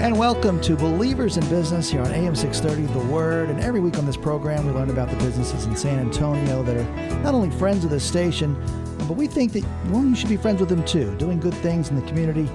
And welcome to Believers in Business here on AM 630, The Word. And every week on this program, we learn about the businesses in San Antonio that are not only friends of this station, but we think that, well, you should be friends with them too, doing good things in the community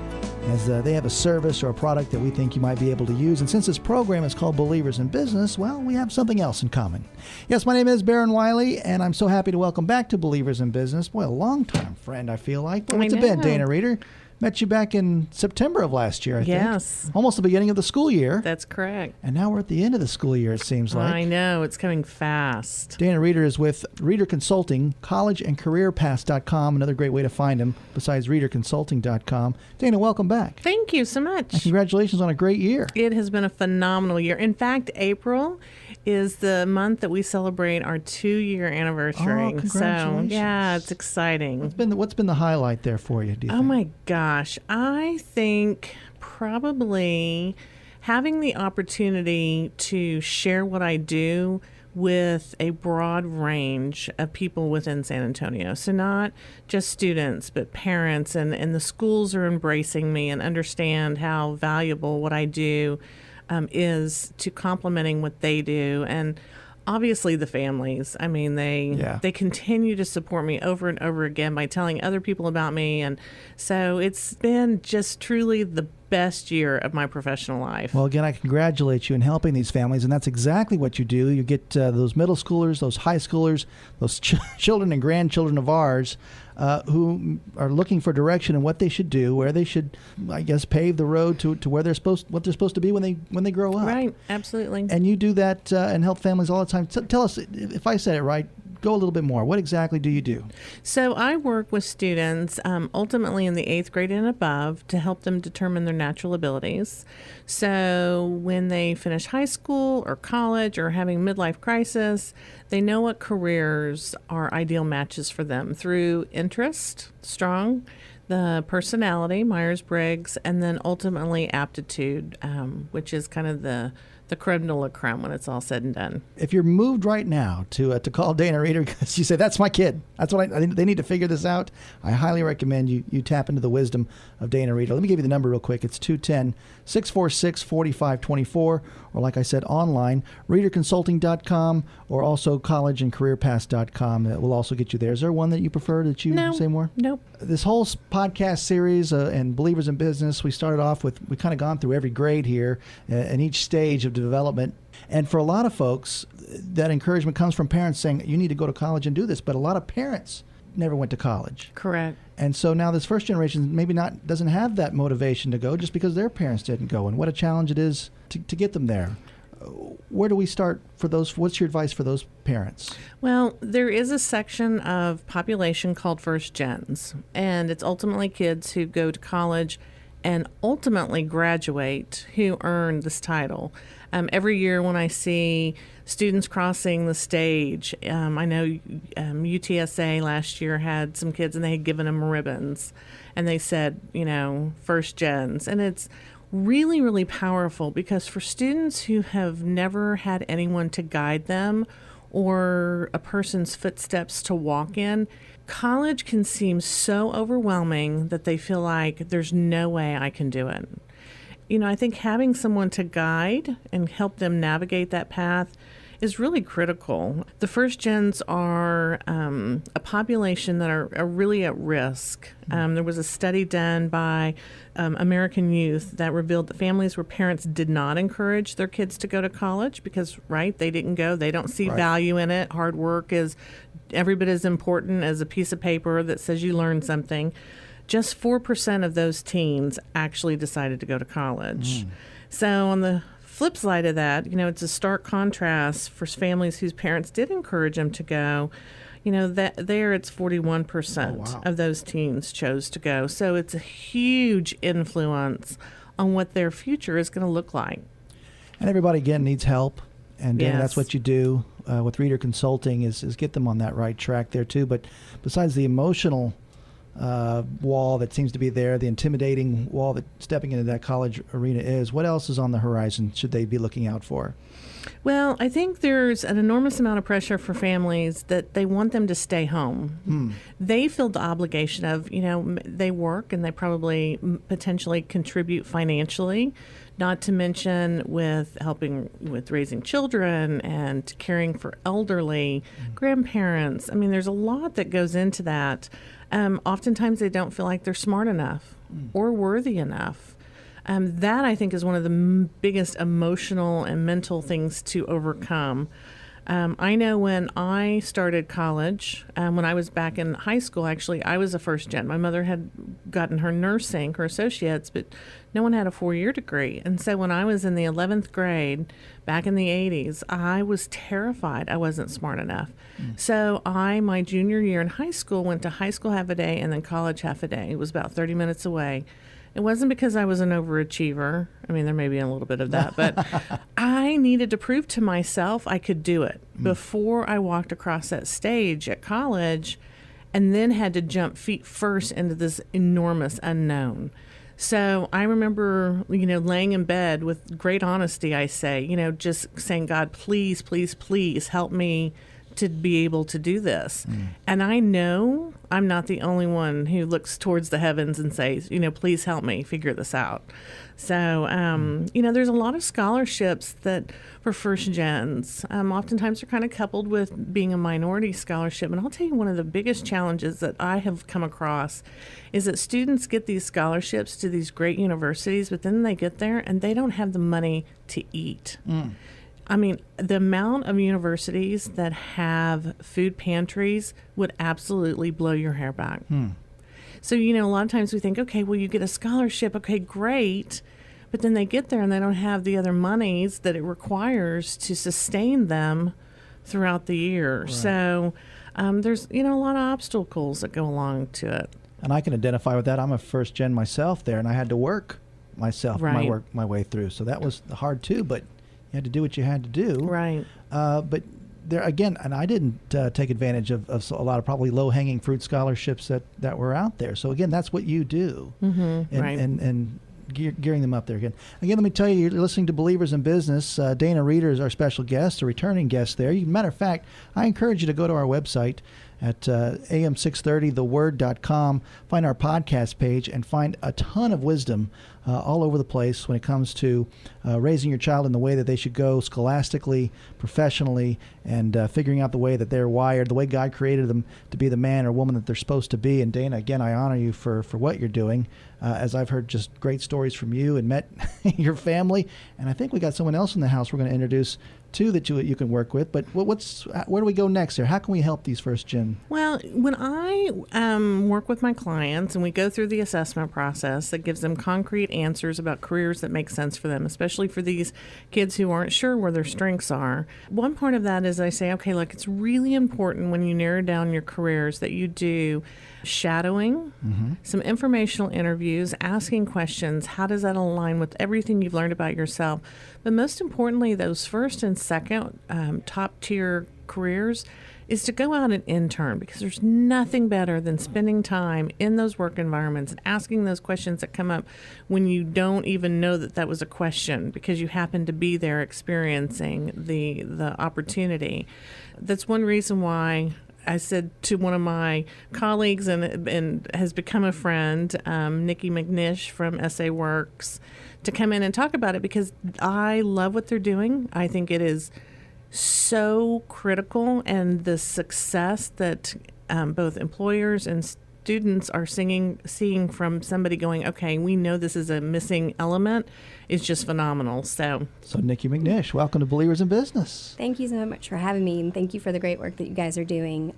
as they have a service or a product that we think you might be able to use. And since this program is called Believers in Business, well, we have something else in common. Yes, my name is Baron Wiley, and I'm so happy to welcome back to Believers in Business. Boy, a long-time friend, I feel like. What's it been, Dana Reeder? Met you back in September of last year, I think. Yes. Almost the beginning of the school year. That's correct. And now we're at the end of the school year, it seems like. I know. It's coming fast. Dana Reeder is with Reeder Consulting, collegeandcareerpath.com, another great way to find him besides reederconsulting.com. Dana, welcome back. Thank you so much. And congratulations on a great year. It has been a phenomenal year. In fact, April is the month that we celebrate our 2-year anniversary. Oh, congratulations. So, yeah, it's exciting. What's been the highlight there for you, do you Oh, think? my gosh. I think probably having the opportunity to share what I do with a broad range of people within San Antonio. So not just students, but parents, and the schools are embracing me and understand how valuable what I do is to complementing what they do. And obviously the families, I mean, they continue to support me over and over again by telling other people about me. And so it's been just truly the best year of my professional life. Well, again, I congratulate you in helping these families, and that's exactly what you do. You get those middle schoolers, those high schoolers, those children and grandchildren of ours who are looking for direction in what they should do, where they should, I guess, pave the road to where what they're supposed to be when they grow up. Right, absolutely. And you do that and help families all the time. Tell us, if I said it right, go a little bit more. What exactly do you do? So I work with students ultimately in the 8th grade and above to help them determine their natural abilities. So when they finish high school or college or having midlife crisis, they know what careers are ideal matches for them through interest, strong, the personality, Myers-Briggs, and then ultimately aptitude, which is kind of the creme de la creme when it's all said and done. If you're moved right now to call Dana Reeder because you say, that's my kid, that's what they need to figure this out, I highly recommend you tap into the wisdom of Dana Reeder. Let me give you the number real quick. It's 210-646-4524, or like I said, online, reederconsulting.com, or also collegeandcareerpath.com. That will also get you there. Is there one that you prefer that you say more? Nope. This whole podcast series and Believers in Business, we started off with, we kind of gone through every grade here and each stage of development. And for a lot of folks, that encouragement comes from parents saying, you need to go to college and do this. But a lot of parents never went to college. Correct. And so now this first generation maybe doesn't have that motivation to go just because their parents didn't go. And what a challenge it is to get them there. Where do we start for those? What's your advice for those parents? Well, there is a section of population called first gens, and it's ultimately kids who go to college and ultimately graduate who earn this title. Every year when I see students crossing the stage, I know UTSA last year had some kids and they had given them ribbons and they said, first gens. And it's really, really powerful because for students who have never had anyone to guide them or a person's footsteps to walk in, college can seem so overwhelming that they feel like there's no way I can do it. I think having someone to guide and help them navigate that path is really critical. The first gens are a population that are really at risk. There was a study done by American Youth that revealed that families where parents did not encourage their kids to go to college because, they didn't go. They don't see value in it. Hard work is every bit as important as a piece of paper that says you learned something. Just 4% of those teens actually decided to go to college. So on the flip side of that, it's a stark contrast for families whose parents did encourage them to go. That there it's 41% of those teens chose to go. So it's a huge influence on what their future is going to look like. And everybody, again, needs help. And Dana, that's what you do with Reeder Consulting is get them on that right track there, too. But besides the emotional wall that seems to be there, the intimidating wall that stepping into that college arena is, what else is on the horizon should they be looking out for? Well, I think there's an enormous amount of pressure for families that they want them to stay home. They feel the obligation of, they work and they probably potentially contribute financially, not to mention with helping with raising children and caring for elderly, grandparents. I mean, there's a lot that goes into that. Oftentimes they don't feel like they're smart enough or worthy enough. That, I think, is one of the biggest emotional and mental things to overcome. I know when I started college, when I was back in high school, actually, I was a first gen. My mother had gotten her nursing, her associates, but no one had a 4-year degree. And so when I was in the 11th grade, back in the 80s, I was terrified I wasn't smart enough. So my junior year in high school, went to high school half a day and then college half a day. It was about 30 minutes away. It wasn't because I was an overachiever. I mean, there may be a little bit of that, but I needed to prove to myself I could do it before I walked across that stage at college and then had to jump feet first into this enormous unknown. So I remember, laying in bed with great honesty, I say, just saying, God, please, please, please help me to be able to do this. And I know I'm not the only one who looks towards the heavens and says, please help me figure this out. So, there's a lot of scholarships that for first gens, oftentimes they're kind of coupled with being a minority scholarship. And I'll tell you, one of the biggest challenges that I have come across is that students get these scholarships to these great universities, but then they get there and they don't have the money to eat. I mean, the amount of universities that have food pantries would absolutely blow your hair back. So, a lot of times we think, okay, well, you get a scholarship. Okay, great. But then they get there and they don't have the other monies that it requires to sustain them throughout the year. Right. So there's, a lot of obstacles that go along to it. And I can identify with that. I'm a first gen myself there, and I had to work myself, my way through. So that was hard too, but you had to do what you had to do. Right. But there again, and I didn't take advantage of a lot of probably low-hanging fruit scholarships that were out there. So again, that's what you do. And gearing them up there again. Again, let me tell you, you're listening to Believers in Business. Dana Reeder is our special guest, a returning guest there. Matter of fact, I encourage you to go to our website at am630theword.com, find our podcast page, and find a ton of wisdom all over the place when it comes to raising your child in the way that they should go scholastically, professionally, and figuring out the way that they're wired, the way God created them to be the man or woman that they're supposed to be. And Dana, again, I honor you for what you're doing, as I've heard just great stories from you and met your family. And I think we got someone else in the house we're going to introduce too that you can work with. But where do we go next here? How can we help these first gen? Well, when I work with my clients and we go through the assessment process that gives them concrete answers about careers that make sense for them, especially for these kids who aren't sure where their strengths are. One part of that is I say, okay, look, it's really important when you narrow down your careers that you do shadowing, some informational interviews, asking questions. How does that align with everything you've learned about yourself? But most importantly, those first and second top tier careers is to go out and intern, because there's nothing better than spending time in those work environments and asking those questions that come up when you don't even know that was a question, because you happen to be there experiencing the opportunity. That's one reason why I said to one of my colleagues and has become a friend, Nikki McNish from SA Works, to come in and talk about it, because I love what they're doing. I think it is so critical, and the success that both employers and students are seeing from somebody going, okay, we know this is a missing element, is just phenomenal. So Nikki McNish, welcome to Believers in Business. Thank you so much for having me, and thank you for the great work that you guys are doing.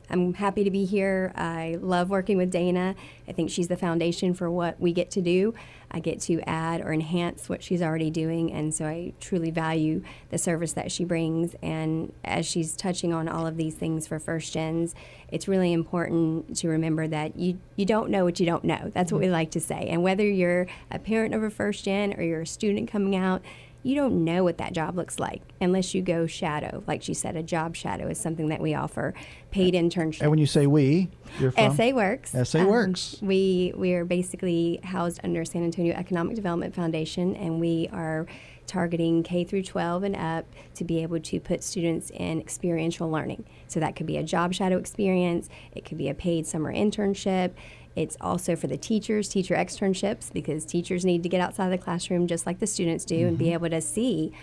I'm happy to be here. I love working with Dana. I think she's the foundation for what we get to do. I get to add or enhance what she's already doing, and so I truly value the service that she brings. And as she's touching on all of these things for first gens, it's really important to remember that you don't know what you don't know. That's what we like to say. And whether you're a parent of a first gen or you're a student coming out, you don't know what that job looks like unless you go shadow. Like she said, a job shadow is something that we offer, paid internships. And when you say we, you're from? SA Works. SA Works. We are basically housed under San Antonio Economic Development Foundation, and we are targeting K through 12 and up to be able to put students in experiential learning. So that could be a job shadow experience, it could be a paid summer internship. It's also for the teachers, teacher externships, because teachers need to get outside the classroom just like the students do and be able to see,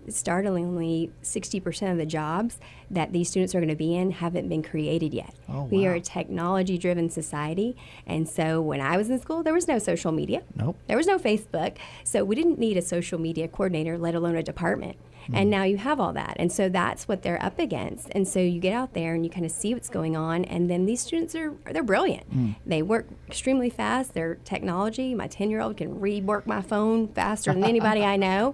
startlingly, 60% of the jobs that these students are going to be in haven't been created yet. Oh, We are wow. a technology-driven society, and so when I was in school, there was no social media. Nope. There was no Facebook, so we didn't need a social media coordinator, let alone a department. And now you have all that. And so that's what they're up against. And so you get out there and you kind of see what's going on. And then these students they're brilliant. They work extremely fast. They're technology. My 10-year-old can rework my phone faster than anybody I know.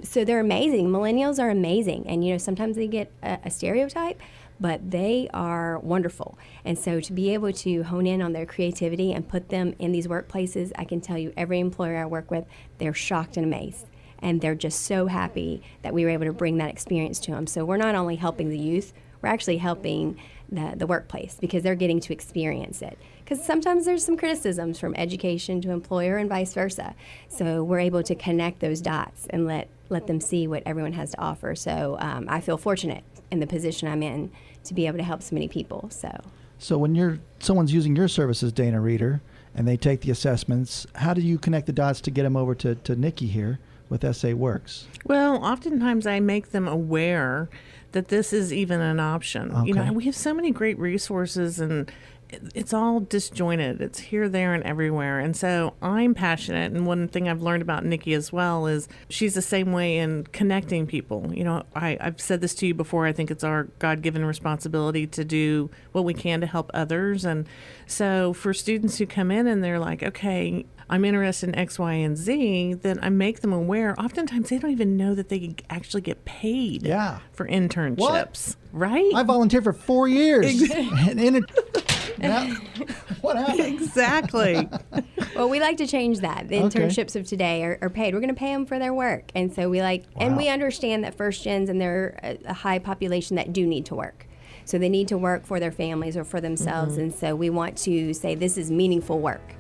So they're amazing. Millennials are amazing. And, you know, sometimes they get a stereotype, but they are wonderful. And so to be able to hone in on their creativity and put them in these workplaces, I can tell you every employer I work with, they're shocked and amazed. And they're just so happy that we were able to bring that experience to them. So we're not only helping the youth, we're actually helping the workplace because they're getting to experience it. Because sometimes there's some criticisms from education to employer and vice versa. So we're able to connect those dots and let them see what everyone has to offer. So I feel fortunate in the position I'm in to be able to help so many people. So when someone's using your services, Dana Reeder, and they take the assessments, how do you connect the dots to get them over to Nikki here with SA Works? Well, oftentimes I make them aware that this is even an option. You know, Okay. we have so many great resources and it's all disjointed. It's here, there, and everywhere. And so I'm passionate. And one thing I've learned about Nikki as well is she's the same way in connecting people. You know, I've said this to you before. I think it's our God-given responsibility to do what we can to help others. And so for students who come in and they're like, okay, I'm interested in X, Y, and Z, then I make them aware. Oftentimes they don't even know that they actually get paid Yeah. for internships. Right? I volunteered for 4 years. What happened? Exactly. Well, we like to change that. The Okay. internships of today are paid. We're going to pay them for their work. And so and we understand that first gens and they're a high population that do need to work. So they need to work for their families or for themselves. And so we want to say this is meaningful work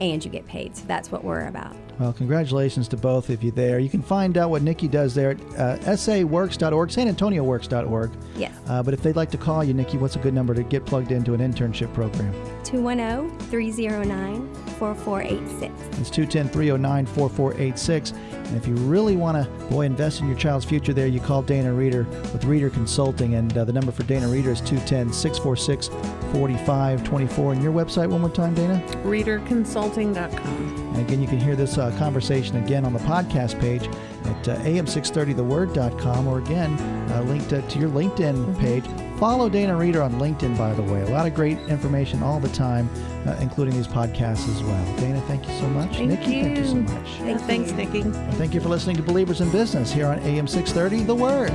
and you get paid. So that's what we're about. Well, congratulations to both of you there. You can find out what Nikki does there at saworks.org, sanantonioworks.org. Yes. But if they'd like to call you, Nikki, what's a good number to get plugged into an internship program? 210-309-4486. It's 210-309-4486. And if you really want to, invest in your child's future there, you call Dana Reeder with Reeder Consulting. And the number for Dana Reeder is 210-646-4524. And your website one more time, Dana? ReaderConsulting.com. And again, you can hear this conversation again on the podcast page at am630theword.com or again, linked to your LinkedIn page. Follow Dana Reeder on LinkedIn, by the way. A lot of great information all the time, including these podcasts as well. Dana, thank you so much. Thank Nikki, you. thank you so much. Thanks, Nikki. And thank you for listening to Believers in Business here on AM 630, The Word.